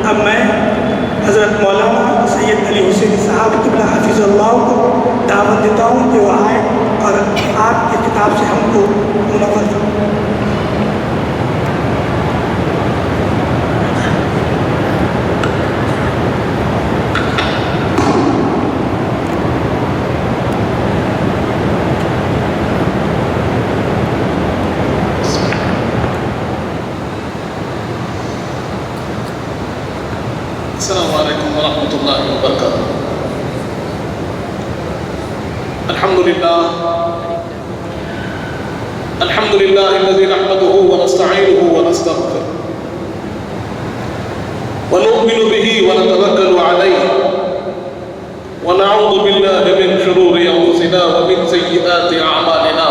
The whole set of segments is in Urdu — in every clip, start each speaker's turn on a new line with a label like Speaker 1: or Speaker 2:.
Speaker 1: اب میں حضرت مولانا سید علی حسین صاحب قبلہ حفظ اللہ کو دعوت دیتا ہوں کہ وہ آئے اور آپ کی کتاب سے ہم کو منور کریں۔
Speaker 2: السلام علیکم ورحمۃ اللہ وبرکاتہ۔ الحمد للہ الذی نحمده ونستعینه ونستغفره ونؤمن به ونتوکل علیہ ونعوذ باللہ من شرور انفسنا ومن سیئات اعمالنا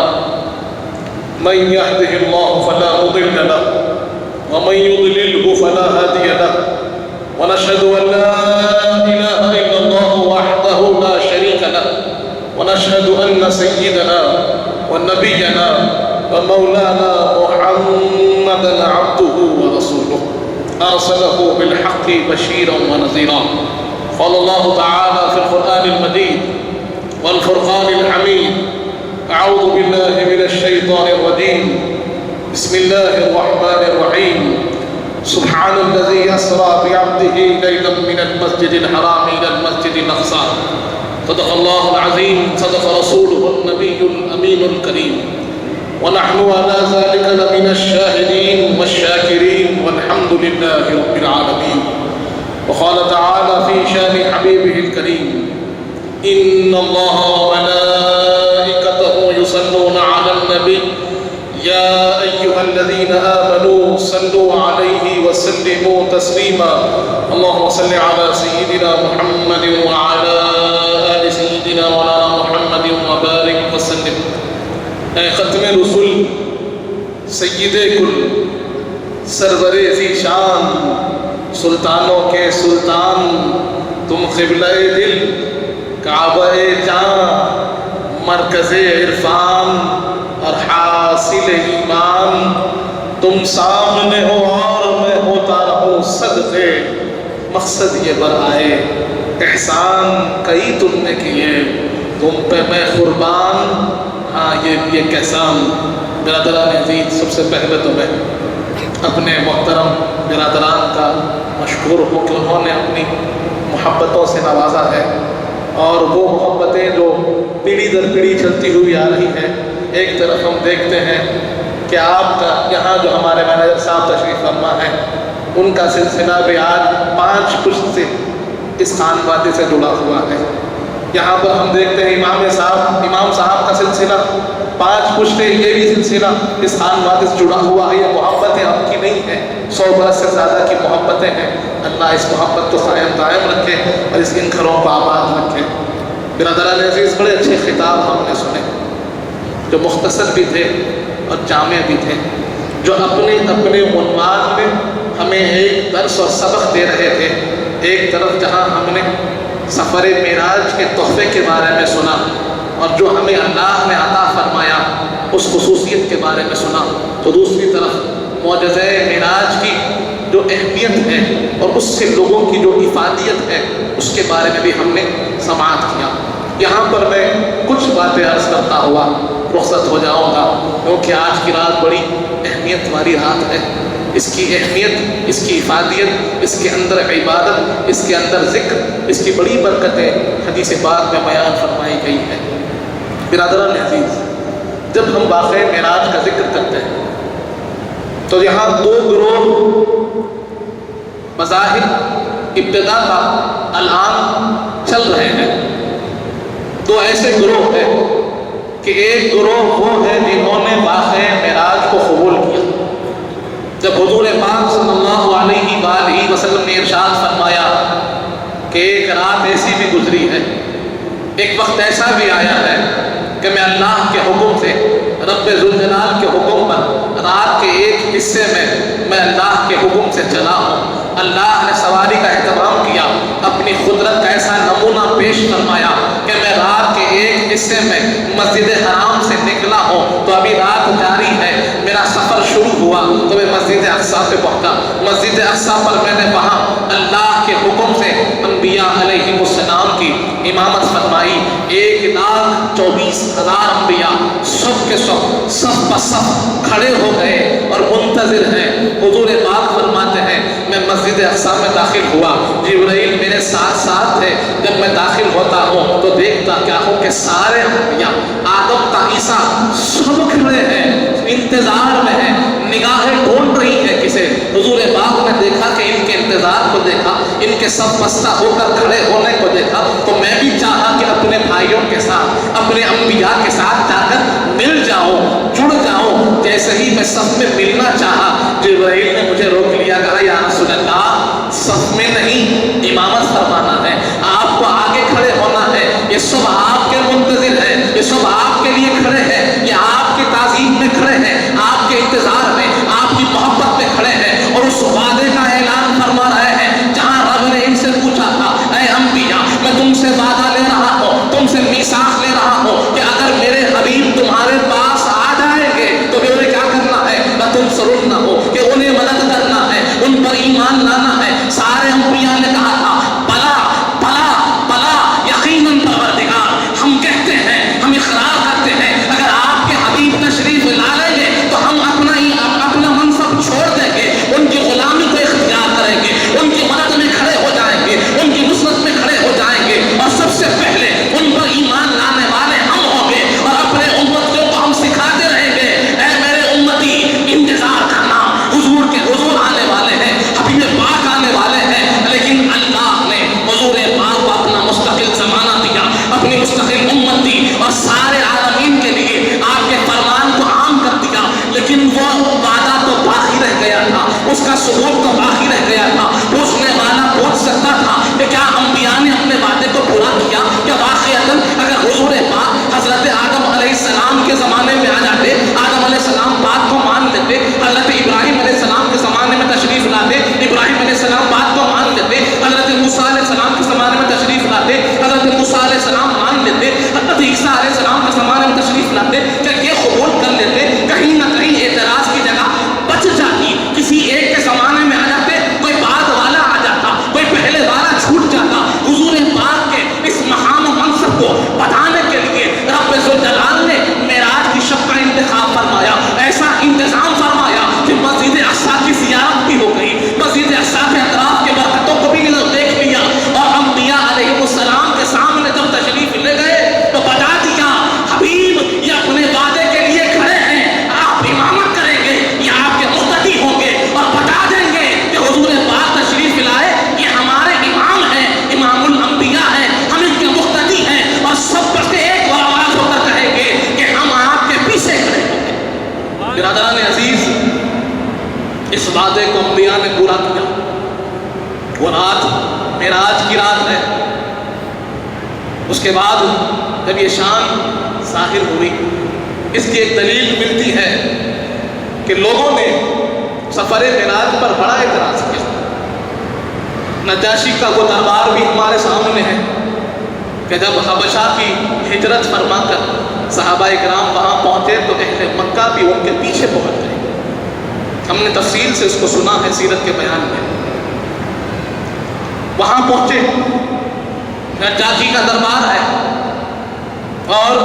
Speaker 2: من يهده الله فلا مضل له ومن يضلله فلا هادي له ونشهد أن لا إله إلا الله وحده لا شريك له ونشهد أن سيدنا ونبينا ومولانا محمدا عبده ورسوله أرسله بالحق بشيرا ونذيرا قال الله تعالى في القرآن المجيد والفرقان الحميد أعوذ بالله من الشيطان الرجيم بسم الله الرحمن الرحيم سبحان الذي أسرى بعبده ليلا من المسجد الحرام إلى المسجد الأقصى صدق الله العظيم صدق رسوله النبي الأمين الكريم ونحن على ذلك لمن الشاهدين والشاكرين والحمد لله رب العالمين وقال تعالى في شان حبيبه الكريم إن الله وملائكته يصلون على النبي يا أيها الذين آمنوا صلوا عليه وسلموا تسليما اللهم صل على سيدنا محمد وعلى آل سيدنا مولانا محمد وبارك وسلم۔ اے ختم رسول، سید کل، سرور ذی شان، سلطانوں کے سلطان، تم قبلہ دل، کعبہ جاں، مرکز عرفان اور حاصل ایمان، تم سامنے ہو اور میں ہوتا رہوں صدقے، مقصد یہ برآئے احسان کئی تم نے کیے، تم پہ میں قربان، ہاں یہ بھی ایک احسان۔ برادران عزیز، سب سے پہلے تو میں اپنے محترم برادران کا مشکور ہوں کہ انہوں نے اپنی محبتوں سے نوازا ہے، اور وہ محبتیں جو پیڑھی در پیڑھی چلتی ہوئی آ رہی ہیں۔ ایک طرف ہم دیکھتے ہیں کہ آپ کا یہاں جو ہمارے مینیجر صاحب تشریف فرما ہے، ان کا سلسلہ بھی آج 5 پشت سے اس خانوادے سے جڑا ہوا ہے۔ یہاں پر ہم دیکھتے ہیں امام صاحب کا سلسلہ 5 پشتیں، یہ بھی سلسلہ اس خانوادے سے جڑا ہوا ہے۔ یہ محبتیں آپ کی نہیں ہیں، 100 برس سے زیادہ کی محبتیں ہیں۔ اللہ اس محبت کو قائم دائم رکھے اور اس ان گھروں کو آباد رکھے۔ برادران عزیز، بڑے اچھے خطاب ہم نے سنے جو مختصر بھی تھے اور جامع بھی تھے، جو اپنے عنوان میں ہمیں ایک درس اور سبق دے رہے تھے۔ ایک طرف جہاں ہم نے سفر معراج کے تحفے کے بارے میں سنا اور جو ہمیں اللہ نے عطا فرمایا اس خصوصیت کے بارے میں سنا، تو دوسری طرف معجزہ معراج کی جو اہمیت ہے اور اس سے لوگوں کی جو افادیت ہے اس کے بارے میں بھی ہم نے سماعت کیا۔ یہاں پر میں کچھ باتیں عرض کرتا ہوا رخصت ہو جاؤں گا، کیونکہ آج کی رات بڑی اہمیت والی رات ہے۔ اس کی اہمیت، اس کی افادیت، اس کے اندر عبادت، اس کے اندر ذکر، اس کی بڑی برکتیں حدیث پاک میں بیان فرمائی گئی ہے۔ برادران عزیز، جب ہم واقعہ معراج کا ذکر کرتے ہیں تو یہاں 2 گروہ مذاہب ابتدا کا الان چل رہے ہیں۔ 2 ایسے گروہ ہیں کہ ایک گروہ وہ ہے جنہوں نے واقعہ معراج کو قبول کیا۔ جب حضور پاک صلی اللہ علیہ وآلہ وسلم نے ارشاد فرمایا کہ ایک رات ایسی بھی گزری ہے، ایک وقت ایسا بھی آیا ہے کہ میں اللہ کے حکم سے، رب ذوالجلال کے حکم پر رات کے ایک حصے میں اللہ کے حکم سے چلا ہوں۔ اللہ نے سواری کا اہتمام کیا، اپنی قدرت کا ایسا نمونہ پیش فرمایا کہ میں رات کے ایک حصے میں مسجد حرام سے نکلا ہوں تو ابھی رات جاری ہے، میرا سفر شروع ہوا تو میں مسجد اقصیٰ پہ پہنچا. مسجد اقصیٰ پر میں نے وہاں اللہ کے حکم سے انبیاء علیہ السلام کی امامت فرمائی. 1,24,000 انبیاء سب کے سب صف پر صف کھڑے ہو گئے اور منتظر ہیں. حضور پاک فرماتے ہیں میں مسجد اقصیٰ میں داخل ہوا, جبرائیل میرے ساتھ ساتھ ہے. جب میں داخل ہوتا ہوں تو دیکھتا کیا ہوں کہ سارے انبیاء آدم تا عیسیٰ سب کھڑے ہیں, انتظار میں ہیں, نگاہیں ڈھونڈ رہی ہے کسے. حضور پاک نے دیکھا کہ ان کے انتظار کو دیکھا, ان کے صف بستہ ہو کر کھڑے ہونے کو دیکھا, تو میں بھی چاہا کہ اپنے بھائیوں کے ساتھ اپنے انبیاء کے ساتھ جا کر مل جاؤں, جڑ جاؤں. جیسے ہی میں صف میں ملنا چاہا, جبرائیل نے مجھے روک لیا, کہا یا رسول اللہ صف میں نہیں امامت فرمانا ہے, آپ کو آگے کھڑے ہونا ہے. یہ سب آپ کے منتظر ہیں, یہ سب آپ کے لیے کھڑے ہیں, یہ آپ کی تعظیم میں کھڑے ہیں, آپ کے انتظار میں, آپ کی محبت میں کھڑے ہیں. اور اس وعدے کا اعلان فرما رہے ہیں جہاں رب نے ان سے پوچھا تھا اے انبیاء میں تم سے وعدہ لے رہا ہوں, تم سے میثاق لے رہا ہوں کہ اگر میرے حبیب تمہارے پاس آ جائیں گے تو بھی انہیں کیا کرنا ہے, نہ تم سرنا ہو کہ انہیں مدد کرنا ہے, ان پر ایمان لانا ہے. سارے انبیاء نے کہا تھا بلا بلا بلا یقیناً پروردگار, ہم کہتے ہیں, ہم اقرار کرتے ہیں اگر آپ کے حبیب تشریف لا لیں گے تو ہم اپنا منصب چھوڑ دیں گے, ان کی غلامی کو اختیار کریں گے, ان کی مدد میں کھڑے ہو جائیں گے, ان کی نصرت میں کھڑے ہو جائیں گے, اور سب سے پہلے ان پر ایمان لانے والے ہم ہوں گے, اور اپنے امتیوں کو ہم سکھاتے رہیں گے اے میرے امتی انتظار کرنا, حضور آنے والے ہیں, حبیب پاک آنے والے ہیں. لیکن اللہ نے حضور پاک کو اپنا مستقل زمانہ دیا, اپنی مستقل امت دی, اور سارے عالمین کے لیے آپ کے فرمان کو عام کر دیا. لیکن وہ وعدہ تو باقی رہ گیا تھا, اس کا ثبوت تو باقی رہ گیا تھا. پوچھنے والا پوچھ سکتا تھا کہ کیا انبیاء نے اپنے وعدے کو پورا کیا؟ کیا واقعتاً اگر حضور پاک حضرت آدم علیہ السلام کے زمانے میں آ جاتے, آدم علیہ السلام بات کو مان لیتے, حضرت ابراہیم علیہ السلام کے زمانے میں تشریف لاتے, ابراہیم علیہ السلام بات کو مان لیتے, حضرت موسیٰ علیہ السلام کے زمانے میں تشریف لاتے, حضرت موسیٰ علیہ السلام مان لیتے, حضرت عیسیٰ علیہ السلام کے زمانے میں تشریف لاتے, کیا یہ قبول کر لیتے؟ کہیں نہ کہیں اعتراض کی جگہ بچ جاتی, کسی ایک کے زمانے میں آ جاتے, کوئی بعد والا آ جاتا, کوئی پہلے والا چھوٹ جاتا. حضور پاک کے اس مقام و منصب کو بتانے کے لیے رب ذوالجلال نے معراج کی شب کا انتخاب فرمایا, ایسا انتظام فرمایا کہ مسجد اقصیٰ کی زیارت بھی ہو گئی, مسجد اقصیٰ کے اطراف کے برکتوں کو بھی دیکھ لیا, اور انبیاء علیہ السلام کے سامنے جب تشریف لے گئے تو بتا دیا حبیب یہ اپنے وعدے کے لیے کھڑے ہیں, آپ امامت کریں گے, یہ آپ کے مقتدی ہوں گے, اور بتا دیں گے کہ حضور پاک تشریف لائے, یہ ہمارے امام ہیں, امام الانبیاء ہیں, ہم ان کے مقتدی ہیں, اور سب پر سے ایک آواز ہو کر کہیں گے کہ ہم آپ کے پیچھے کھڑے ہوں گے. برادران عزیز, اس وعدے کو انبیاء نے پورا کیا. وہ رات معراج کی رات ہے. اس کے بعد جب یہ شان ظاہر ہوئی, اس کی ایک دلیل ملتی ہے کہ لوگوں نے سفر معراج پر بڑا اعتراض کیا. نجاشی کا وہ دربار بھی ہمارے سامنے ہے کہ جب حبشہ کی ہجرت فرما کر صحابہ اکرام وہاں پہنچے تو اہل مکہ بھی ان کے پیچھے پہنچ گئے. ہم نے تفصیل سے اس کو سنا ہے سیرت کے بیان میں. وہاں پہنچے, نجاشی کا دربار ہے, اور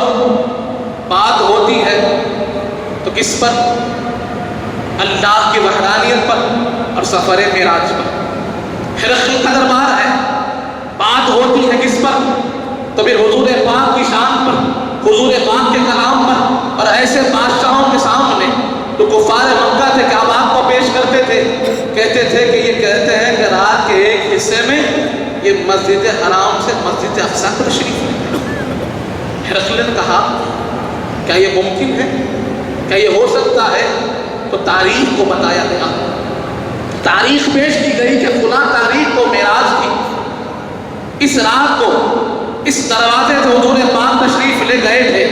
Speaker 2: بات ہوتی ہے تو کس پر؟ اللہ کی وحدانیت پر اور سفر معراج پر. ہرقل کا دربار ہے, بات ہوتی ہے کس پر؟ تو پھر حضور پاک کی شان پر, حضور پاک کے کلام پر, اور ایسے بادشاہوں کے سامنے تو کفار مکہ تھے کیا بات کو پیش کرتے تھے, کہتے تھے کہ یہ کہتے ہیں کہ رات کے ایک حصے میں یہ مسجد حرام سے مسجد اقصیٰ کو تشریف لے. ہرقل نے کہا کیا یہ ممکن ہے, کیا یہ ہو سکتا ہے؟ تو تاریخ کو بتایا گیا, تاریخ پیش کی گئی کہ فلاں تاریخ کو معراج کی, اس رات کو اس دروازے سے حضور پاک تشریف لے گئے تھے.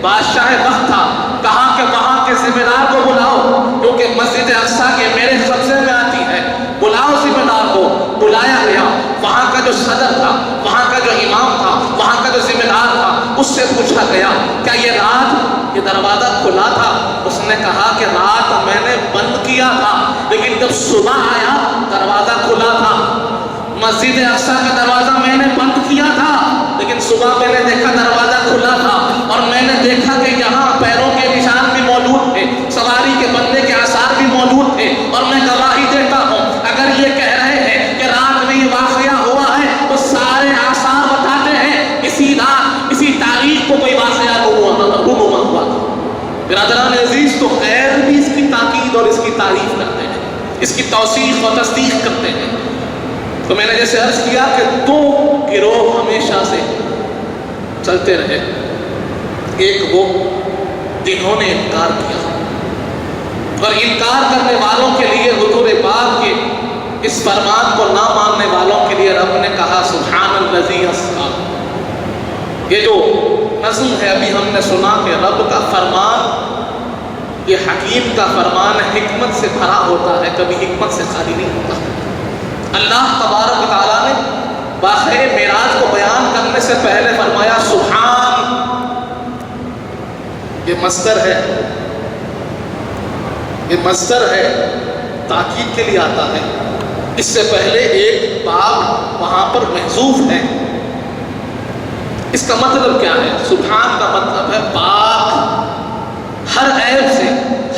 Speaker 2: بادشاہ وقت تھا, کہا کہ وہاں کے ذمہ دار کو بلاؤ, کیونکہ مسجد اقصیٰ کے میرے قبضے میں آتی ہے, بلاؤ ذمہ دار کو. بلایا گیا, وہاں کا جو صدر تھا, وہاں کا جو امام تھا, وہاں کا جو ذمہ دار تھا, اس سے پوچھا گیا کیا یہ رات یہ دروازہ کھلا تھا؟ اس نے کہا کہ رات میں نے بند لیکن جب صبح آیا دروازہ کھلا تھا. مسجد اقصی کا دروازہ میں نے بند کیا تھا لیکن صبح میں نے دیکھا دروازہ کھلا تھا اور میں نے دیکھا کہ یہاں پیروں کے نشان بھی موجود تھے, سواری کے بندے کے آثار بھی موجود تھے. اور میں گواہی دیتا ہوں اگر یہ کہہ رہے ہیں کہ رات میں یہ واقعہ ہوا ہے تو سارے آثار بتاتے ہیں اسی رات اسی تاریخ کو کوئی واقعہ رونما ہوا تھا. برادران عزیز, تو غیر بھی اس کی تاکید اور اس کی تعریف کرتے ہیں, اس کی توثیق اور تصدیق کرتے ہیں. تو میں نے جیسے عرض کیا کہ دو گروہ ہمیشہ سے چلتے رہے. ایک وہ جنہوں نے انکار کیا, اور انکار کرنے والوں کے لیے حضور پاک کے اس فرمان کو نہ ماننے والوں کے لیے رب نے کہا سبحان الذی اسریٰ. یہ جو نظم ہے ابھی ہم نے سنا کہ رب کا فرمان یہ حکیم کا فرمان حکمت سے بھرا ہوتا ہے, کبھی حکمت سے خالی نہیں ہوتا. اللہ تبارک و تعالیٰ نے واقعہ معراج کو بیان کرنے سے پہلے فرمایا سبحان. یہ مصدر ہے, یہ مصدر ہے, تاکید کے لیے آتا ہے. اس سے پہلے ایک باب وہاں پر محذوف ہے. اس کا مطلب کیا ہے؟ سبحان کا مطلب ہے پاک, ہر عیب سے,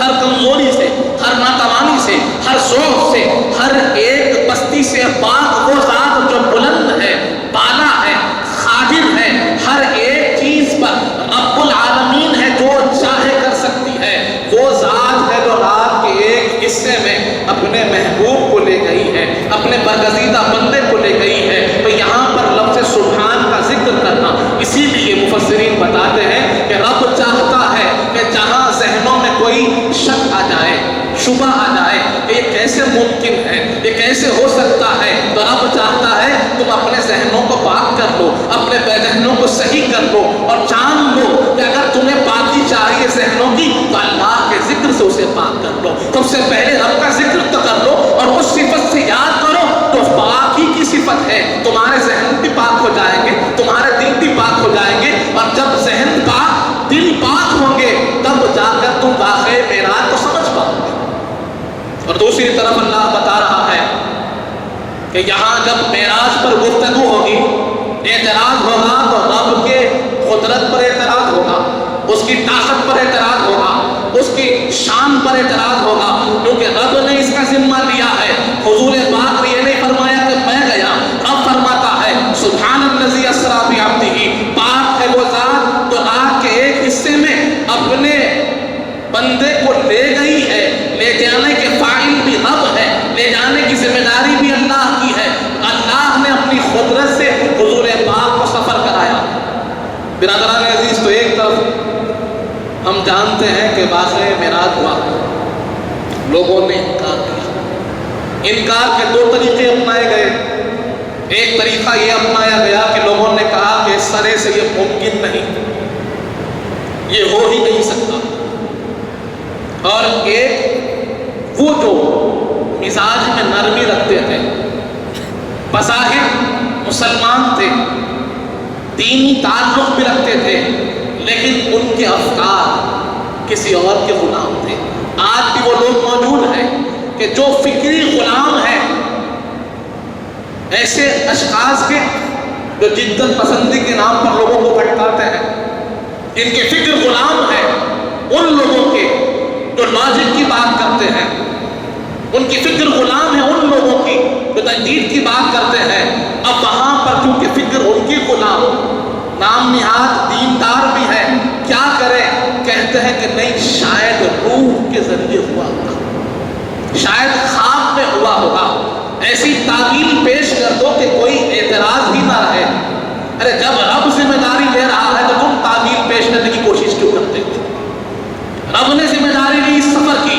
Speaker 2: ہر کمزوری سے, ہر ناتوانی سے, ہر ضعف سے, ہر ایک پستی سے پاک وہ ذات جو بلند ہے, بالا ہے, قادر ہے, ہر ایک چیز پر رب العالمین ہے, جو چاہے کر سکتی ہے. وہ ذات ہے جو رات کے ایک حصے میں اپنے محبوب کو لے گئی ہے, اپنے برگزیدہ بندے کو لے گئی ہے. تو یہاں پر لفظ سبحان کا ذکر کرنا, اسی لیے مفسرین بتاتے ہیں کہ رب چاہتا ہے کہ جہاں ذہنوں میں کوئی شک آ جائے, شبہ آ جائے کہ یہ کیسے ممکن ہے, یہ کیسے ہو سکتا ہے, تو رب چاہتا ہے تم اپنے ذہنوں کو پاک کر لو, اپنے بے ذہنوں کو صحیح کر لو اور جان لو کہ اگر تمہیں پاکی چاہیے ذہنوں کی تو اللہ کے ذکر سے اسے پاک کر لو. سب سے پہلے رب کا ذکر تو کر لو اور اس صفت سے یاد کرو تو پاکی کی صفت ہے. تمہارے ذہن بھی پاک ہو جائیں گے, تمہارے دل بھی پاک ہو جائیں گے, اور جب ذہن پاک دل پاک ہوں گے تب جا کر تم واقعہ معراج کو سمجھ پاؤ گے. اور دوسری طرف اللہ بتا رہا ہے کہ یہاں جب معراج پر گفتگو ہوگی, اعتراض ہوگا تو رب کے قدرت پر اعتراض ہوگا, اس کی طاقت پر اعتراض ہوگا, اس کی شان پر اعتراض ہوگا, کیونکہ رب نے اس کا ذمہ لیا ہے. حضور پاک نے یہ نہیں فرمایا کہ میں گیا, رب فرماتا ہے سبحان الذی اسریٰ بعبدہ, پاک ہے وہ ذات جو رات کے ایک حصے میں اپنے بندے کو لے گئی ہے. لے جانے کے فاعل بھی رب ہے, لے جانے کی ذمہ داری بھی اللہ کی ہے. اللہ نے اپنی قدرت سے حضور پاک کو سفر کرایا. برادران عزیز, تو ایک طرف ہم جانتے ہیں کہ واقعہ معراج ہوا, لوگوں نے انکار کیا. انکار کے دو طریقے اپنائے گئے. ایک طریقہ یہ اپنایا گیا کہ لوگوں نے کہا کہ اس طرح سے یہ ممکن نہیں, یہ ہو ہی نہیں سکتا. اور ایک وہ جو مزاج میں نرمی رکھتے تھے, بظاہر مسلمان تھے, دینی تعلق بھی رکھتے تھے, لیکن ان کے افکار کسی اور کے غلام تھے. آج بھی وہ لوگ موجود ہیں کہ جو فکری غلام ہیں ایسے اشخاص کے جو جدت پسندی کے نام پر لوگوں کو بھٹکاتے ہیں. ان کے فکر غلام ہیں ان لوگوں کے جو لاجک کی بات کرتے ہیں, ان کی فکر غلام ہے ان لوگوں کی جو تجدید کی بات کرتے ہیں. اب وہاں پر کیونکہ فکر ان کی غلام, نام نہاد دیندار بھی ہے, کیا کریں؟ کہتے ہیں کہ نہیں, شاید روح کے ذریعے ہوا ہوگا, شاید خواب میں ہوا ہوگا. ایسی تعبیر پیش کر دو کہ کوئی اعتراض ہی نہ رہے. ارے جب رب ذمہ داری لے رہا ہے تو تم تعبیر پیش کرنے کی کوشش کیوں کرتے ہو؟ رب نے ذمہ داری لی اس سفر کی,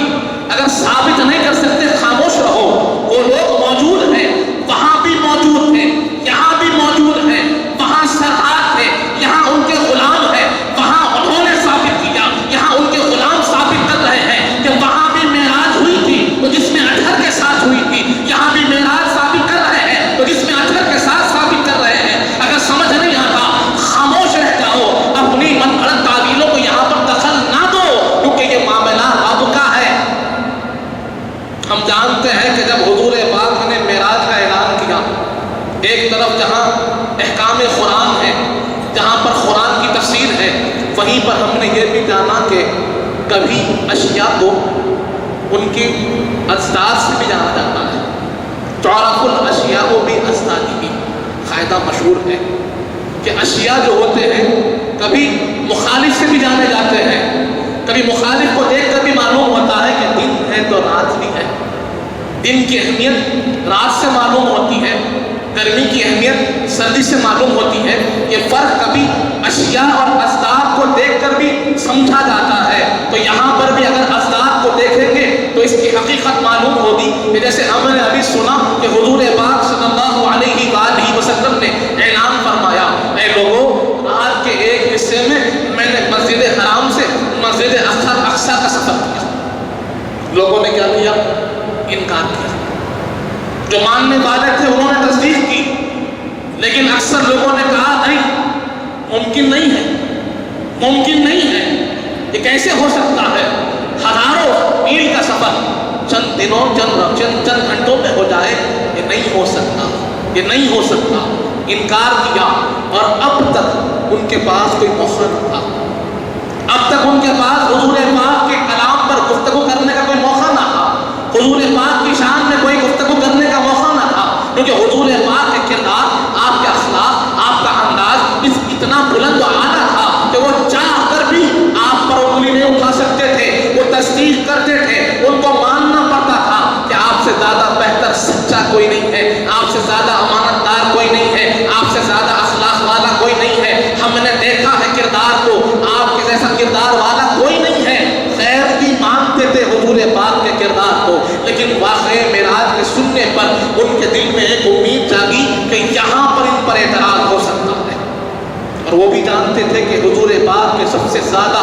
Speaker 2: اگر ثابت نہیں کر سکتے خاموش رہو. وہ لوگ موجود ہیں, وہاں بھی موجود ہیں, یہاں بھی موجود ہیں, وہاں سرحد تھے, یہاں ان کے غلام ہیں, وہاں انہوں نے ثابت کیا, یہاں ان کے غلام ثابت کر رہے ہیں کہ وہاں بھی معراج ہوئی تھی تو جس میں اطہر کے ساتھ ہوئی تھی, یہاں بھی معراج ثابت کر رہے ہیں تو جس میں اطہر کے ساتھ ثابت کر رہے ہیں. اگر سمجھ نہیں آتا وہیں پر ہم نے یہ بھی جانا کہ کبھی اشیاء کو ان کی اجداد سے بھی جانا جاتا ہے. تعرف الاشیاء بأجدادها قاعدہ مشہور ہے کہ اشیاء جو ہوتے ہیں کبھی مخالف سے بھی جانے جاتے ہیں. کبھی مخالف کو دیکھ کر بھی معلوم ہوتا ہے کہ دن ہے تو رات بھی ہے. دن کی اہمیت رات سے معلوم ہوتی ہے, گرمی کی اہمیت سردی سے معلوم ہوتی ہے. یہ فرق کبھی اشیاء اور اجداد کو دیکھ کر بھی سمجھا جاتا ہے. تو یہاں پر بھی اگر اجداد کو دیکھیں گے تو اس کی حقیقت معلوم ہوگی کہ جیسے ہم نے ابھی سنا کہ حضور پاک صلی اللہ علیہ وآلہ وسلم نے اعلان فرمایا, اے لوگوں رات کے ایک حصے میں نے مسجد حرام سے مسجد اقصی کا سفر کیا. لوگوں نے کیا کیا؟ انکار کیا. جو ماننے والے تھے انہوں نے تصدیق کی, لیکن اکثر لوگوں نے کہا نہیں, ممکن نہیں ہے, ممکن نہیں ہے, یہ کیسے ہو سکتا ہے؟ ہزاروں میل کا سفر چند دنوں چند گھنٹوں میں ہو جائے, یہ نہیں ہو سکتا, یہ نہیں ہو سکتا. انکار کیا اور اب تک ان کے پاس کوئی موقع نہ تھا. اب تک ان کے پاس حضور پاک کے کلام پر گفتگو کرنے کا کوئی موقع نہ تھا. حضور پاک کی شان میں کوئی گفتگو کرنے کا موقع نہ تھا, کیونکہ حضور پاک کے کردار, آپ کے اخلاق, آپ کا انداز اتنا بلند و اعلیٰ تھا کہ وہ چاہ کر بھی آپ پر انگلی نہیں اٹھا سکتے تھے. وہ تصدیق کرتے تھے, ان کو ماننا پڑتا تھا کہ آپ سے زیادہ بہتر سچا کوئی نہیں ہے, آپ سے زیادہ امانت دار کوئی نہیں ہے, آپ سے زیادہ اخلاق والا کوئی نہیں ہے. ہم نے دیکھا ہے کردار کو, آپ کے جیسا کردار والا کوئی نہیں ہے. خیر بھی مانتے تھے حضور پاک کے کردار کو, لیکن واقعہ معراج کے سننے پر ان کے دل میں ایک امید جاگی کہ یہاں پر ان پر اعتراض ہو سکتا ہے. اور وہ بھی جانتے تھے کہ حضور پاک کے سب سے زیادہ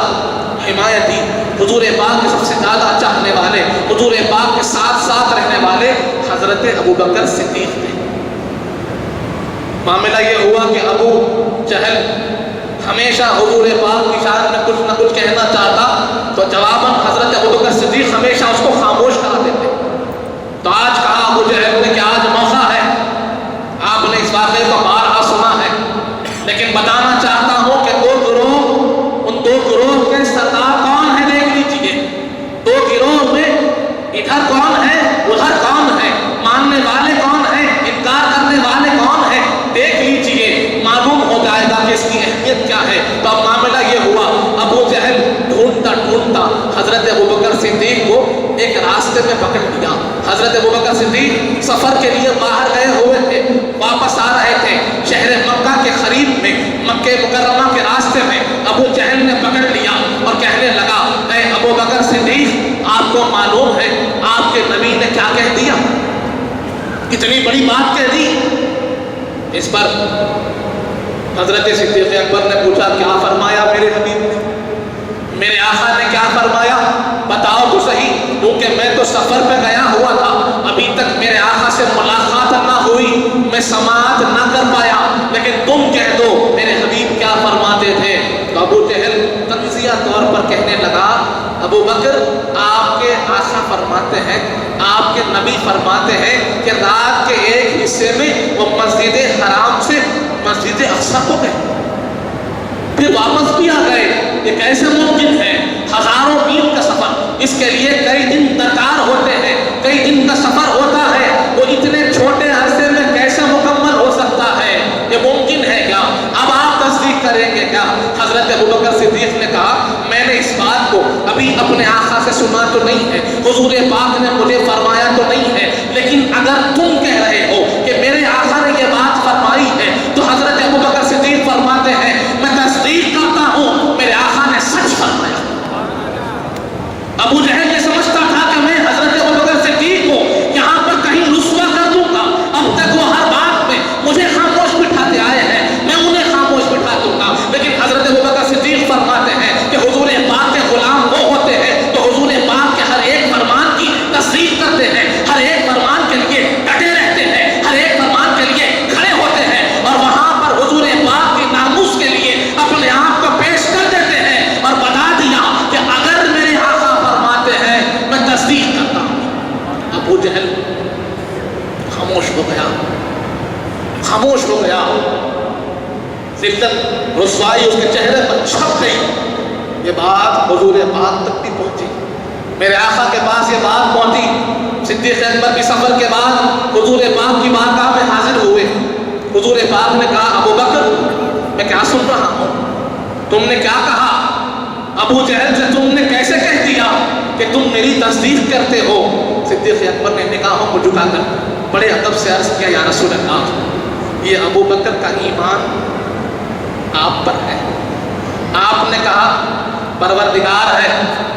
Speaker 2: حمایتی, حضور پاک کے سب سے زیادہ چاہنے والے, حضور پاک کے ساتھ ساتھ رہنے والے حضرت ابوبکر صدیق تھے. معاملہ یہ ہوا کہ ابو جہل ہمیشہ حضور پاک کی شان میں کچھ نہ کچھ کہنا چاہتا تو جواباً حضرت ابوبکر صدیق ہمیشہ اس کو خاموش کرا دیتے. تو آج کہا ابو جہل نے کہ آج موقع ہے, آپ نے اس واقعے کو بارہا سنا ہے, لیکن بتانا چاہتا ہوں کہ دو گروہ, ان دو گروہ کے سردار کون ہیں دیکھ لیجئے. دو گروہ میں ادھر کون ہے, ادھر کون ہے, ماننے والے کون ہیں, انکار کرنے والے کون ہیں, دیکھ لیجئے, معلوم ہو جائے گا کہ اس کی اہمیت کیا ہے. تو اب معاملہ یہ ہوا, ابو جہل ڈھونڈتا ڈھونڈتا حضرت ابوبکر صدیق کو ایک راستے میں پکڑ لیا. حضرت ابوبکر صدیق سفر کے لیے باہر گئے ہوئے تھے, واپس آ رہے تھے. شہر مکہ کے قریب میں, مکہ مکرمہ کے راستے میں ابو جہل نے پکڑ لیا اور کہنے لگا, اے ابوبکر صدیق, آپ کو معلوم ہے آپ کے نبی نے کیا کہہ دیا, کتنی بڑی بات کہہ دی. اس پر حضرت صدیق اکبر نے پوچھا, کیا فرمایا میرے حبیب نے, میرے آقا نے کیا فرمایا, بتاؤ تو صحیح, کیونکہ میں تو سفر پہ گیا ہوا تھا, ابھی تک میرے آقا سے ملاقات نہ ہوئی, میں سماعت نہ کر پایا, لیکن تم کہہ دو میرے حبیب کیا فرماتے تھے. تو ابو جہل تنزیہ طور پر کہنے لگا, ابو بکر آپ کے آقا فرماتے ہیں, آپ کے نبی فرماتے ہیں کہ رات کے ایک حصے میں وہ مسجد حرام سے مسجد اقصی کو گئے, پھر واپس بھی آ گئے. یہ کیسے ممکن ہے؟ ہزاروں میل کا سفر, اس کے لیے کئی دن درکار ہوتے ہیں, کئی دن کا سفر ہوتا ہے, وہ اتنے چھوٹے عرصے میں کیسے مکمل ہو سکتا ہے؟ یہ ممکن ہے کیا؟ اب آپ تصدیق کریں گے کیا؟ حضرت ابوبکر صدیق نے کہا, میں نے اس بات کو ابھی اپنے آقا سے سنا تو نہیں ہے, حضور پاک نے مجھے فرمایا تو نہیں ہے, لیکن اگر تم کہہ رہے ہو کہ میرے آقا نے یہ بات فرمائی ہے, تو حضرت ابوبکر صدیق فرماتے ہیں, میں تصدیق کرتا ہوں میرے آقا نے سچ فرمایا. ابو جہل یہ سمجھتا تھا کہ میں حضرت ابوبکر صدیق کو یہاں پر کہیں رسوا کر دوں گا, اب تک وہ ہر بات میں مجھے خاموش بٹھاتے آئے ہیں, میں انہیں خاموش بٹھا دوں گا. لیکن حضرت ابوبکر صدیق فرماتے ہیں کہ حضور پاک کے غلام وہ ہوتے ہیں تو حضور پاک کے ہر ایک فرمان کی تصدیق کرتے ہیں, ہر ایک فرمان کے لیے ڈٹے رہتے ہیں, ہر ایک فرمان کے لیے کھڑے ہوتے ہیں, اور وہاں پر حضور پاک کے ناموس کے لیے اپنے آپ کو پیش کر دیتے ہیں, اور بتا دیا کہ اگر میرے آقا فرماتے ہیں میں تصدیق کرتا ہوں. ابو جہل خاموش ہو گیا, خاموش ہو گیا. ذلت رسوائی اس کے چہرے پر چھپ گئی. یہ بات حضور پاک تک بھی پہنچی، میرے آقا کے پاس یہ بات پہنچی۔ صدیق اکبر کی سفر کے بعد حضور پاک کی بارگاہ میں حاضر ہوئے۔ حضور پاک نے کہا ابو بکر میں کیا سن رہا ہوں، تم نے کیا کہا؟ ابو جہل سے تم نے کیسے کہہ دیا کہ تم میری تصدیق کرتے ہو؟ صدیق اکبر نے نگاہوں کو جھکا کر بڑے ادب سے عرض کیا یا رسول اللہ، یہ ابو بکر کا ایمان آپ پر ہے۔ آپ نے کہا پروردگار ہے،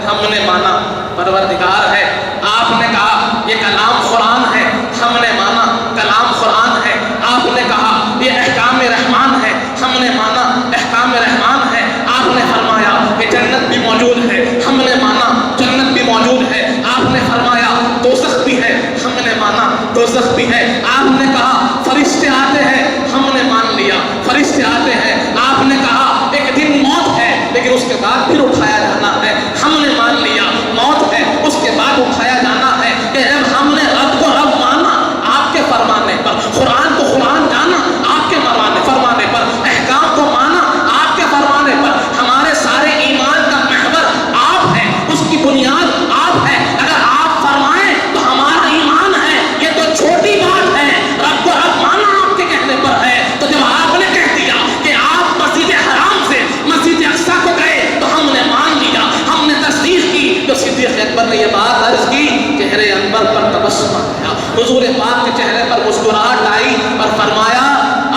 Speaker 2: ہم نے مانا پروردگار ہے۔ آپ نے کہا یہ کلام قرآن ہے، ہم نے مانا کلام قرآن ہے۔ آپ نے کہا یہ احکام رحمان ہے، ہم نے مانا احکام رحمان ہے۔ آپ نے فرمایا کہ جنت بھی موجود ہے، ہم نے مانا جنت بھی موجود ہے۔ آپ نے فرمایا دوزخ بھی ہے، ہم نے مانا دوزخ بھی ہے۔ آپ نے کہا فرشتے آتے ہیں، ہم نے مان لیا فرشتے آتے ہیں۔ آپ نے کہا ایک دن موت ہے لیکن اس کے بعد پھر اٹھایا جانا ہے، ہم نے مان لیا موت ہے اس کے بعد اٹھایا جانا ہے۔ کہ جب ہم نے رب کو رب مانا آپ کے فرمانے پر، قرآن کو قرآن جانا آپ کے فرمانے پر، احکام کو مانا آپ کے فرمانے پر، ہمارے سارے ایمان کا محور آپ ہے، اس کی بنیاد آپ ہے۔ اگر آپ فرمائیں تو ہمارا ایمان ہے، یہ تو چھوٹی بات ہے، رب کو رب مانا آپ کے کہنے پر ہے۔ تو جب آپ نے کہہ دیا کہ آپ مسجد حرام سے مسجد اقصیٰ کو گئے تو ہم نے مان لیا، ہم نے تصدیق کی۔ تو صدیق اکبر نے یہ بات عرض کی، چہرے انور پر تبسم آیا، حضور پاک کے چہرے پر مسکراہٹ آئی اور فرمایا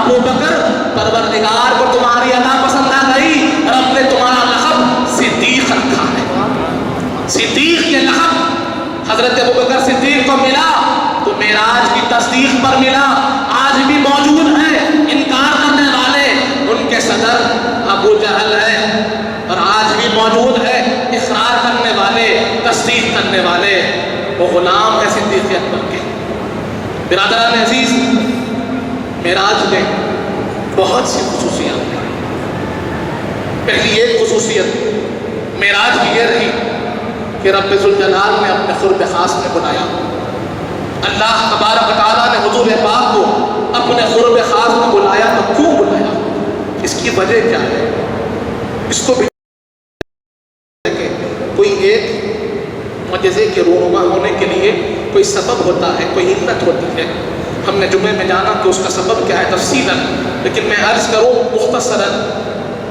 Speaker 2: ابو بکر پروردگار کو تمہاری ادا پسند آ گئی، رب نے تمہارا لقب صدیق رکھا ہے۔ صدیق یہ لقب حضرت ابو بکر صدیق کو ملا تو معراج کی تصدیق پر ملا، آج بھی موجود ہے۔ انکار کرنے والے ان کے صدر ابو جہل ہے اور آج بھی موجود ہے، اقرار کرنے والے تصدیق کرنے والے وہ غلام ہے صدیق اکبر کے۔ برادران عزیز، معراج میں بہت سی خصوصیات ہیں۔ پہلی ایک خصوصیت معراج کی یہ رہی کہ رب ذوالجلال نے اپنے قرب خاص میں بلایا۔ اللہ تبارک و تعالیٰ نے حضور پاک کو اپنے قرب خاص میں بلایا تو کیوں بلایا؟ اس کی وجہ کیا ہے؟ اس کو بھی کہ کوئی ایک معجزے کے رونما ہونے کے لیے کوئی سبب ہوتا ہے، کوئی علت ہوتی ہے۔ ہم نے جمعے میں جانا کہ اس کا سبب کیا ہے تفصیلاً، لیکن میں عرض کروں مختصراً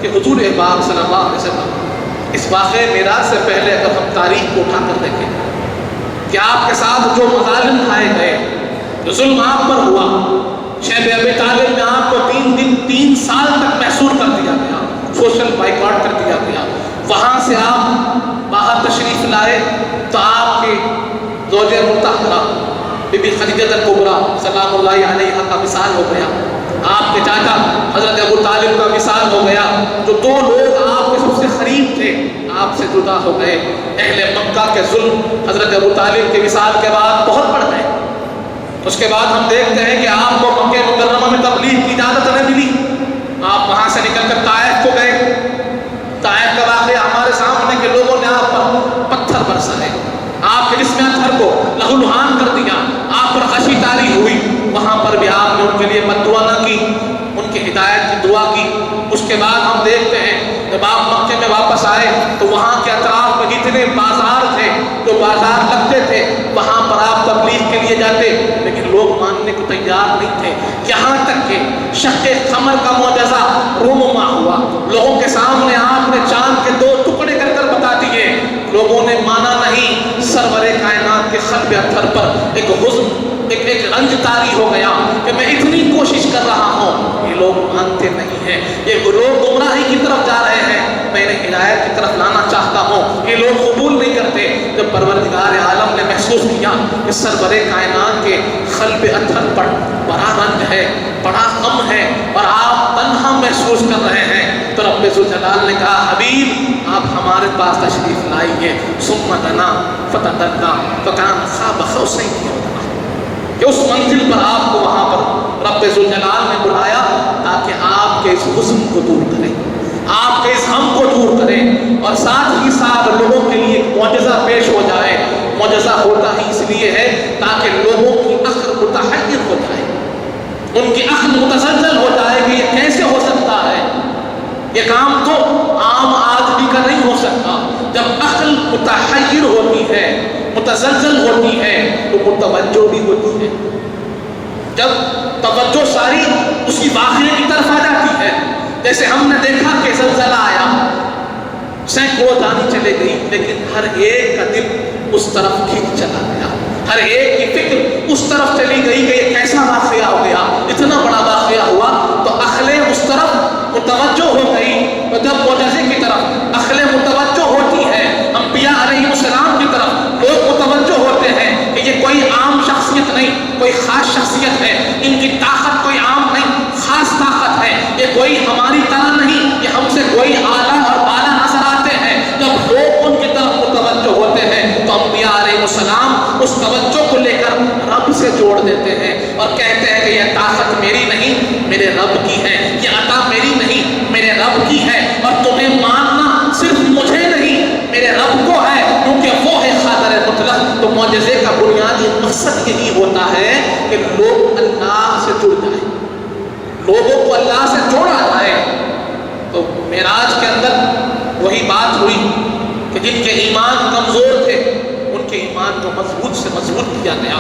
Speaker 2: کہ حضور پاک صلی اللہ علیہ وسلم اس واقعے معراج سے پہلے اگر ہم تاریخ کو اٹھا کر دیکھیں کہ آپ کے ساتھ جو مظالم کھائے گئے، جو ظلم آپ پر ہوا، شیب ابی طالب میں آپ کو 3 سال تک محصور کر دیا گیا، سوشل بائیکاٹ کر دیا گیا۔ وہاں سے آپ باہر تشریف لائے تو آپ کی زوجہ مطہرہ بی بی خدیجہ کبریٰ سلام اللہ علیہا کا وصال ہو گیا، آپ کے چاچا حضرت ابو طالب کا وصال ہو گیا، جو 2 لوگ آپ کے سب سے قریب تھے آپ سے جدا ہو گئے۔ اہل مکہ کے ظلم حضرت ابو طالب کے وصال کے بعد بہت بڑھ گئے۔ اس کے بعد ہم دیکھتے ہیں کہ آپ کو مکہ مکرمہ میں تبلیغ کی اجازت نہیں ملی، آپ وہاں سے نکل کر طائف کو گئے۔ طائف کا واقعہ ہمارے سامنے کہ لوگوں نے آپ پر پتھر برسائے، آپ کے جسم اطہر کو لہو لہان کر دیا، آپ پر غشی طاری ہوئی۔ وہاں پر بھی آپ نے ان کے لیے بد دعا نہ کی، ان کی ہدایت کی دعا کی۔ اس کے بعد ہم دیکھتے ہیں جب آپ مکے میں واپس آئے تو وہاں کے اطراف میں جتنے بازار تھے، جو بازار لگتے تھے، وہاں پر آپ تبلیغ کے لیے جاتے، لیکن لوگ ماننے کو تیار نہیں تھے۔ یہاں تک کہ شق قمر کا معجزہ رونما ہوا، لوگوں کے سامنے آپ نے چاند کے 2 ٹکڑے کر کر بتا دیے، لوگوں نے مانا نہیں۔ سرور کائنات کے قلب اطہر پر ایک حزن، ایک رنج طاری ہو گیا کہ میں اتنی کوشش کر رہا ہوں، یہ لوگ مانتے نہیں ہیں، یہ لوگ گمراہی کی طرف جا رہے ہیں، میں نے ہدایت کی طرف لانا چاہتا ہوں، یہ لوگ قبول نہیں کرتے۔ جب پروردگار عالم نے محسوس کیا کہ سرور کائنات کے قلب اطہر پر بڑا رنج ہے، بڑا غم ہے اور آپ تنہا محسوس کر رہے ہیں، تو رب ذوالجلال نے کہا حبیب آپ ہمارے پاس تشریف لائیے۔ ثم دنا فتدلی فکان قاب قوسین او ادنی، کہ اس منزل پر آپ کو وہاں پر رب ذوالجلال نے بلایا تاکہ آپ کے اس حزن کو دور کریں، آپ کے اس غم کو دور کریں، اور ساتھ ہی ساتھ لوگوں کے لیے ایک معجزہ پیش ہو جائے۔ معجزہ ہوتا ہی اس لیے ہے تاکہ لوگوں کی عقل متحیر ہو جائے، ان کی عقل متزلزل ہو جائے کہ یہ کیسے ہو سکتا ہے، یہ کام تو عام آدمی کا نہیں ہو سکتا. جب عقل متحیر ہوتی ہے، متزلزل ہوتی ہے، تو متوجہ بھی ہوتی ہے. جب توجہ ساری اسی واقعے کی طرف آ جاتی ہے، جیسے ہم نے دیکھا کہ زلزلہ آیا، سینکڑوں جانی چلے گئی، لیکن ہر ایک کا دل اس طرف کھینچ چلا گیا، ہر ایک کی فکر اس طرف چلی گئی کہ یہ کیسا واقعہ ہو گیا، اتنا بڑا واقعہ ہوا. تو عقلیں اس طرف متوجہ ہو گئی. تو جب معجزے کی طرف عقلیں متوجہ ہوتی ہیں، انبیاء علیہ السلام کی طرف لوگ متوجہ ہوتے ہیں کہ یہ کوئی عام شخصیت نہیں، کوئی خاص شخصیت ہے، ان کی طاقت کوئی عام نہیں، خاص طاقت ہے، یہ کوئی ہماری طرح نہیں، یہ ہم سے کوئی اعلیٰ اور بالا نظر آتے ہیں. جب لوگ ان کی طرف متوجہ ہوتے ہیں تو انبیاء علیہ السلام اس توجہ کو لے کر رب سے جوڑ دیتے ہیں اور کہتے ہیں کہ یہ طاقت میری نہیں، میرے رب کی ہے، یہ عطا میری نہیں، میرے رب کی ہے، اور تمہیں ماننا صرف مجھے نہیں میرے رب کو ہے، کیونکہ وہ ہے قادر مطلق. تو معجزے کا بنیادی مقصد یہی ہوتا ہے کہ لوگ اللہ سے جڑ جائیں، لوگوں کو اللہ سے جوڑا جائے. تو معراج کے اندر وہی بات ہوئی کہ جن کے ایمان کمزور تھے ان کے ایمان کو مضبوط سے مضبوط کیا گیا.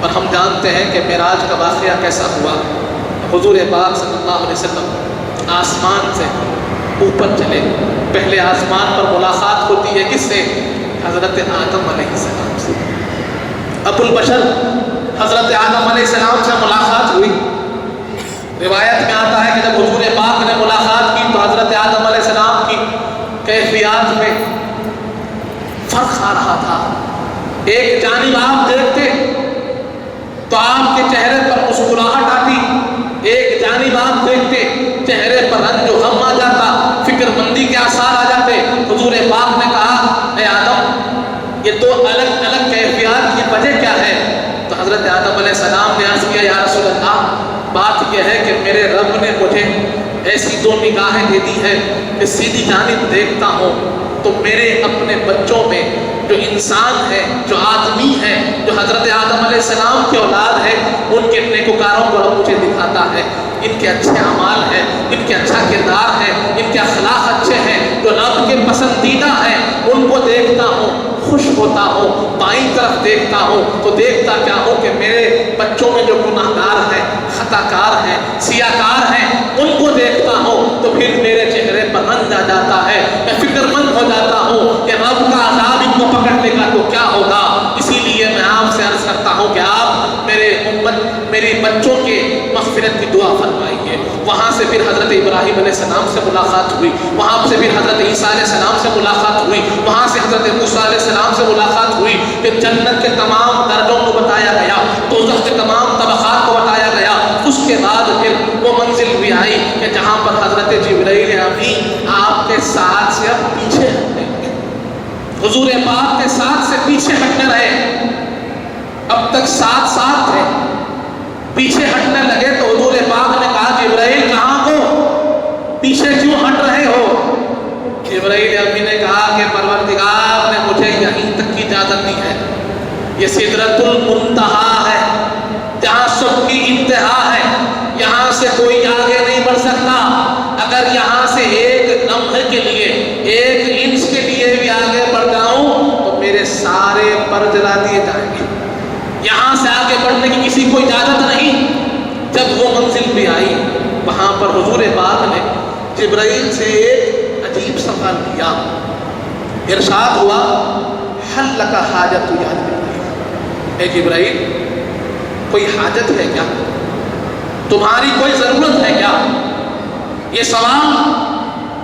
Speaker 2: اور ہم جانتے ہیں کہ معراج کا واقعہ کیسا ہوا. حضور پاک صلی اللہ علیہ وسلم آسمان سے اوپر چلے. پہلے آسمان پر ملاقات ہوتی ہے کس سے؟ حضرت آدم علیہ السلام سے. ابو البشر حضرت آدم علیہ السلام سے ملاقات ہوئی. روایت میں آتا ہے کہ جب حضور پاک نے ملاقات کی تو حضرت آدم علیہ السلام کی کیفیات میں فرق آ رہا تھا. ایک جانب آپ دیکھتے تو آپ کے چہرے پر مسکراہٹ آتی، ایک جانب آپ دیکھتے چہرے پر رنج و غم آ جاتا، فکر مندی کے آثار آ جاتے. حضور پاک نے کہا اے آدم، یہ دو الگ الگ کیفیات کی وجہ کیا ہے؟ تو حضرت آدم علیہ السلام نے عرض کیا یا رسول اللہ، بات یہ ہے کہ میرے رب نے مجھے ایسی دو نگاہیں دے دی ہے کہ سیدھی جانب دیکھتا ہوں تو میرے اپنے بچوں میں جو انسان ہے، جو آدمی ہے، جو حضرت آدم علیہ السلام کی اولاد ہے، ان کے نیکوکاروں کو رب مجھے دکھاتا ہے. ان کے اچھے اعمال ہیں، ان کے اچھا کردار ہے، ان کے اخلاق اچھے ہیں، جو رب کے پسندیدہ ہیں، ان کو دیکھتا ہوں، خوش ہوتا ہوں. بائیں طرف دیکھتا ہوں تو دیکھتا کیا ہوں کہ میرے بچوں میں جو گناہ گار ہیں، خطا کار ہیں، سیاہ کار ہیں، ان کو دیکھتا ہوں تو پھر میرے چہرے پر رنج آ جاتا ہے. میں فکر مند ہو جاتا ہوں کہ رب کا عذاب ان کو پکڑ لے گا تو کیا ہوگا. اسی لیے میں آپ سے عرض کرتا ہوں کہ آپ میری بچوں کے مغفرت کی دعا فرمائیے. وہاں سے پھر حضرت ابراہیم علیہ السلام سے ملاقات ہوئی، وہاں سے پھر حضرت عیسیٰ علیہ السلام سے ملاقات ہوئی، وہاں سے حضرت موسیٰ علیہ السلام سے ملاقات ہوئی. پھر جنت کے تمام درجوں کو بتایا گیا، دوزخ کے تمام طبقات کو بتایا گیا. اس کے بعد پھر وہ منزل بھی آئی کہ جہاں پر حضرت جبرائیل امین آپ کے ساتھ سے اب پیچھے ہٹنے لگے. حضور پاک کے ساتھ سے پیچھے ہٹنے رہے. اب تک ساتھ تھے، پیچھے ہٹنے لگے تو حضور پاک نے کہا جبرائیل کہاں ہو، پیچھے کیوں ہٹ رہے ہو؟ جبرائیل امین نے کہا کہ پروردگار نے مجھے یہیں تک کی اجازت دی ہے، یہ سدرۃ المنتہا ہے، جہاں سب کی انتہا ہے، یہاں سے کوئی آگے نہیں بڑھ سکتا. اگر یہاں سے ایک لمحے کے لیے، ایک انچ کے لیے بھی آگے بڑھ جاؤں تو میرے سارے پر جلا دیے جائیں گے. یہاں سے آگے بڑھنے کی کسی کو اجازت نہیں. جب وہ منزل بھی آئی وہاں پر حضور پاک نے جبرائیل سے ایک عجیب سوال کیا. ارشاد ہوا حل لک حاجت یا جبرائیل، اے جبرائیل کوئی حاجت ہے کیا، تمہاری کوئی ضرورت ہے کیا؟ یہ سوال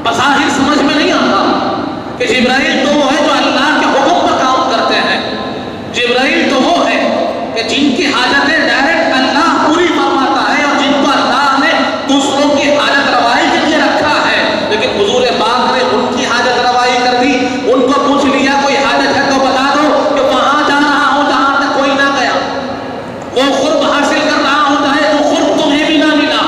Speaker 2: بظاہر سمجھ میں نہیں آتا کہ جبرائیل تو وہ ہے جو اللہ کے حکم پر کام کرتے ہیں. جبرائیل تو وہ ہے کہ جن کی حاجتیں ڈائریکٹ اللہ پوری فرماتا ہے اور جن کو اللہ نے دوسروں کی حاجت روائی کے لیے رکھا ہے. لیکن حضور پاک نے ان کی حاجت روائی کر دی. ان کو پوچھ لیا کوئی حاجت ہے تو بتا دو کہ وہاں جا رہا ہوں جہاں تک کوئی نہ گیا، وہ قرب حاصل کر رہا ہوں چاہے جو قرب تمہیں بھی نہ ملا،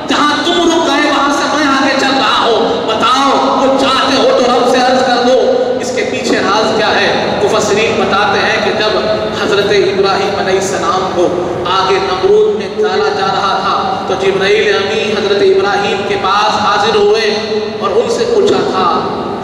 Speaker 2: جہاں تم رک گئے وہاں سے میں آگے چل رہا ہوں. بتاؤ کچھ چاہتے ہو تو رب سے عرض کر دو. اس کے پیچھے راز کیا ہے؟ مفسرین بتاتے ہیں کہ جب حضرت ابراہیم علیہ السلام کو آگے نمرود میں ڈالا جا رہا تھا تو جبرائیل امین حضرت ابراہیم کے پاس حاضر ہوئے اور ان سے پوچھا تھا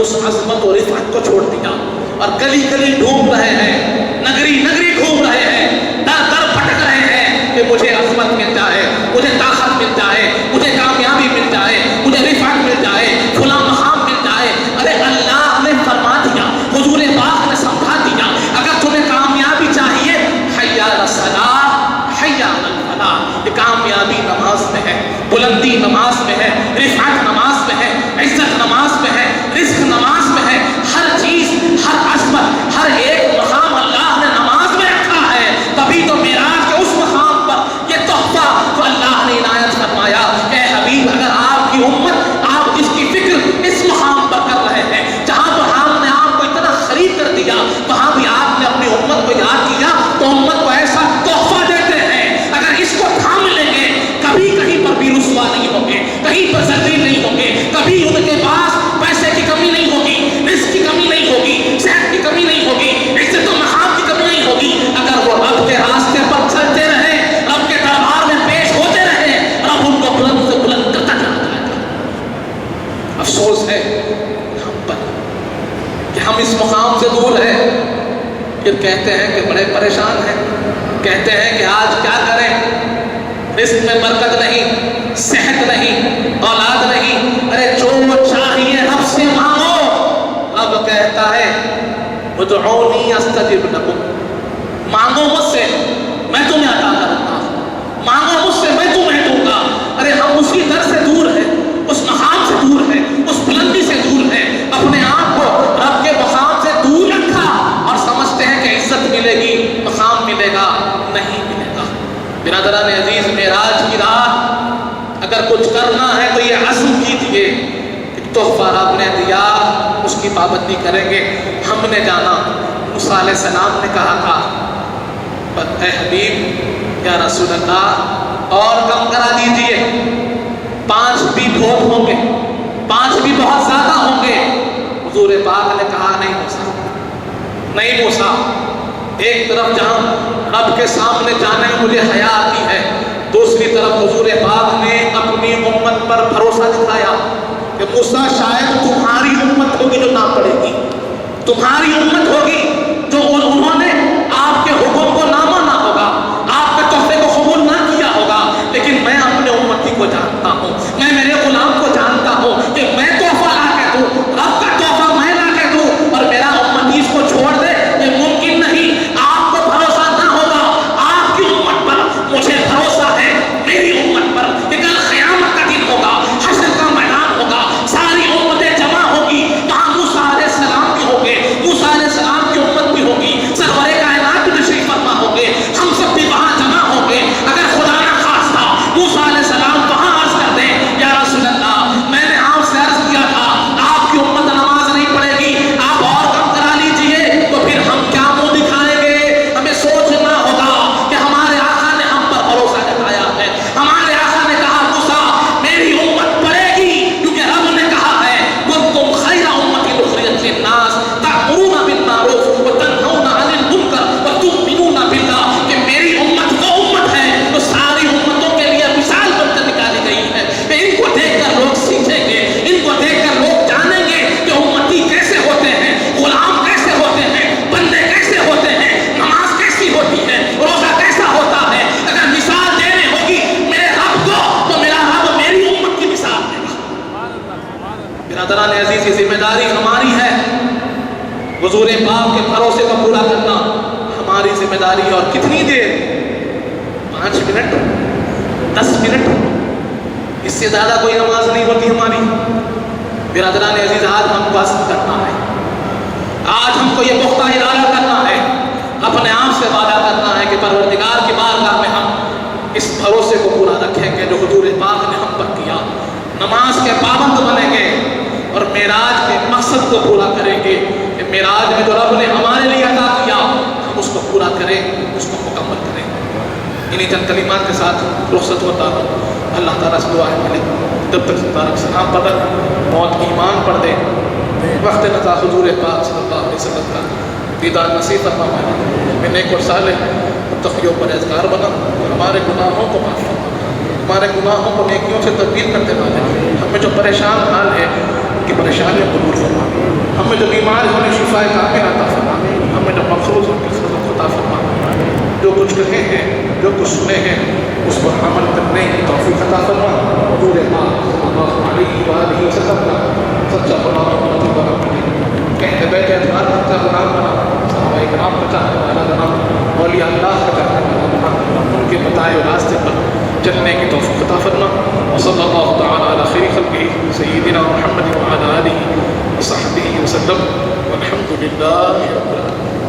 Speaker 2: اس عظمت و رفعت کو چھوڑ دیا اور گلی گلی ڈھونڈ رہے ہیں، نگری نگری گھوم رہے ہیں، در در بھٹک رہے ہیں کہ مجھے عظمت مل جائے، مجھے طاقت مل جائے، مجھے کامیابی مل جائے، مجھے رفعت مل جائے، فلاں مقام مل جائے۔ ارے اللہ نے فرما دیا، حضور پاک نے سمجھا دیا، اگر تمہیں کامیابی چاہیے، حی علی الصلاۃ، حی علی الفلاح، یہ کامیابی نماز میں ہے، بلندی نماز میں ہے، رفعت نماز میں ہے، عزت نماز میں ہے، رزق نماز میں ہے، ہر چیز، ہر عظمت، ہر ایک مقام اللہ نے نماز میں رکھا ہے۔ تبھی تو معراج کے اس مقام پر یہ تحفہ تو اللہ نے عنایت فرمایا کہ اے حبیب، اگر آپ کی امت، آپ جس کی فکر اس مقام پر کر رہے ہیں، جہاں پر ہم نے آپ کو اتنا خرید کر دیا، وہاں بھی آپ نے اپنی امت کو یاد کیا، تو امت کو ایسا تحفہ دیتے ہیں، اگر اس کو تھام لیں گے، کبھی کہیں پر بھی رسوا نہیں ہوں گے، کہیں پر ذلیل نہیں ہوں گے، کبھی ان کے پاس پیسے کی کمی نہیں ہوگی، رزق کی کمی نہیں ہوگی، صحت کی کمی نہیں ہوگی، عزت و مقام کی کمی نہیں ہوگی۔ اگر وہ رب کے راستے پر چلتے رہے، رب کے دربار میں پیش ہوتے رہے، رب ان کو بلند سے بلند کرتا چلا جائے گا۔ افسوس ہے ہم پر کہ ہم اس مقام سے دور ہیں، پھر کہتے ہیں کہ بڑے پریشان ہیں، کہتے ہیں کہ آج کیا کریں، رزق میں برکت نہیں، صحت نہیں، اولاد نہیں، ارے جو چاہیے رب سے مانگو۔ رب کہتا ہے ادعونی استجب لکم، مانگو مجھ سے میں تمہیں عطا کروں گا، مانگو مجھ سے میں تمہیں دوں گا۔ ارے ہم اسی در سے دور ہیں، اس مقام سے دور ہیں، اس بلندی سے دور ہیں، اپنے آپ کو رب کے مقام سے دور رکھا اور سمجھتے ہیں کہ عزت ملے گی، مقام ملے گا، نہیں ملے گا۔ برادران عزیز، معراج کی رات اگر کچھ کرنا ہے تو یہ عزم کیجیے کہ تحفہ رب نے دیا، اس کی پابندی کریں گے۔ ہم نے جانا، موسیٰ علیہ السلام نے کہا تھا اے حبیب یا رسول اللہ اور کم کرا دیجئے، 5 بھی بہت ہوں گے، 5 بھی بہت زیادہ ہوں گے۔ حضور پاک نے کہا نہیں موسیٰ، نہیں موسیٰ، ایک طرف جہاں رب کے سامنے جانے میں مجھے حیا آتی ہے، دوسری طرف حضور پاک نے اپنی امت پر بھروسہ دکھایا کہ موسیٰ شاید تمہاری امت ہوگی جو نہ پڑے گی، تمہاری امت ہوگی جو انہوں نے آپ کے حکم کو نہ مانا ہوگا، آپ کے تحفے کو قبول نہ کیا ہوگا، لیکن میں اپنے امتی کو جانتا ہوں، میں میرے غلام کو جانتا ہوں کہ میں تحفہ لا کے دوں، رب کا تحفہ میں لا کے دوں اور میرا امتی اس کو چھوڑ دے، یہ ممکن نہیں۔ آپ کو بھروسہ نہ ہوگا آپ کی امت پر، مجھے بھروسہ ہے میری امت پر کہ کل قیامت کا دن ہوگا، حشر کا میدان ہوگا، ساری امتیں جمع ہوگی، وہاں موسیٰ علیہ السلام بھی ہوں گے، موسیٰ علیہ السلام کی امت بھی ہوگی، سرور کائنات بھی تشریف فرما ہوں گے، ہم سب بھی وہاں جمع ہوں گے۔ اگر خدا نہ خواستہ موسیٰ علیہ السلام وہاں عرض کر دیں یا رسول اللہ، میں نے آپ سے عرض کیا تھا آپ کی امت نماز نہیں پڑھے گی، آپ اور کم کرا لیجئے، تو پھر ہم کیا منہ دکھائیں گے؟ ہمیں سوچنا ہوگا کہ ہمارے آقا نے ہم پر بھروسہ جتایا ہے، ہمارے آقا نے کہا موسیٰ میری امت پڑھے گی، کیونکہ رب نے کہا ہے کنتم خیر امۃ اخرجت للناس تأمرون بالمعروف وتنہون عن المنکر وتؤمنون باللہ، کہ میری امت وہ امت ہے جو ساری امتوں کے لیے مثال بن کر نکالی گئی ہے، کہ ان کو دیکھ کر لوگ سیکھیں گے، ان کو دیکھ کر لوگ جانیں گے کہ امتی کیسے ہوتے ہیں، غلام کیسے ہوتے ہیں، بندے کیسے ہوتے ہیں، نماز کیسی ہوتی ہے، روزہ کیسا ہوتا ہے۔ اگر مثال دینے ہوگی میرے رب کو تو میرا رب میری امت کی مثال دے گا۔ برادران عزیز، یہ ذمہ داری ہماری ہے، حضور پاک کے بھروسے کو پورا کرنا ہماری ذمہ داری ہے۔ اور کتنی دیر؟ 5 منٹ، 10 منٹ، اس سے زیادہ کوئی نماز نہیں ہوتی ہماری۔ برادران عزیز، آج ہم کو عزم کرنا ہے، آج ہم کو یہ پختہ ارادہ کرنا ہے، اپنے آپ سے وعدہ کرنا ہے کہ پروردگار کی بارگاہ میں ہم اس بھروسے کو پورا رکھیں گے جو حضور پاک نے ہم پر کیا، نماز کے پابند بنیں گے اور معراج کے مقصد کو پورا کریں گے کہ معراج میں جو رب نے ہمارے لیے عطا کیا ہم اس کو پورا کریں، اس کو مکمل کریں۔ انہی چند کلمات کے ساتھ رخصت ہوتا ہوں۔ اللہ تعالیٰ سے دعا ہے جب تک تارک سلام پڑھ موت کی ایمان پڑھ دے، وقت نتا حضور پاک صلی اللہ علیہ وسلم کا دیدار نصیب فرمائے، میں نیک اور صالح متقی و پرہیزگار بنا، ہمارے گناہوں کو معاف فرما، ہمارے گناہوں کو نیکیوں سے تبدیل کرتے والے، ہمیں جو پریشان حال ہے کی پریشانیوں کو دور فرما، ہمیں جو بیمار ہونے شفائے کامل عطا فرما، ہمیں جو مقروض ہو کے خزم عطا فرما، جو کچھ کہے ہیں جو کچھ سنے ہیں اس پر عمل کرنے کی توفیق عطا فرما۔ حضور پاک صلی اللہ علیہ وآلہ وسلم کا سچا غلام امتی بنا، کہتے بیٹھے اطلاع کا غلام بنا، صحابہ کرام کا چاہنے والا بنا، اولیاء اللہ کا چاہنے والا بنا، ان کے بتائے ہوئے راستے پر چلنے کی توفیق عطا فرما۔ وصلی اللہ تعالی علی خیر خلقہ سیدنا محمد وعلی آلہ وصحبہ وسلم والحمد للہ رب العالمین۔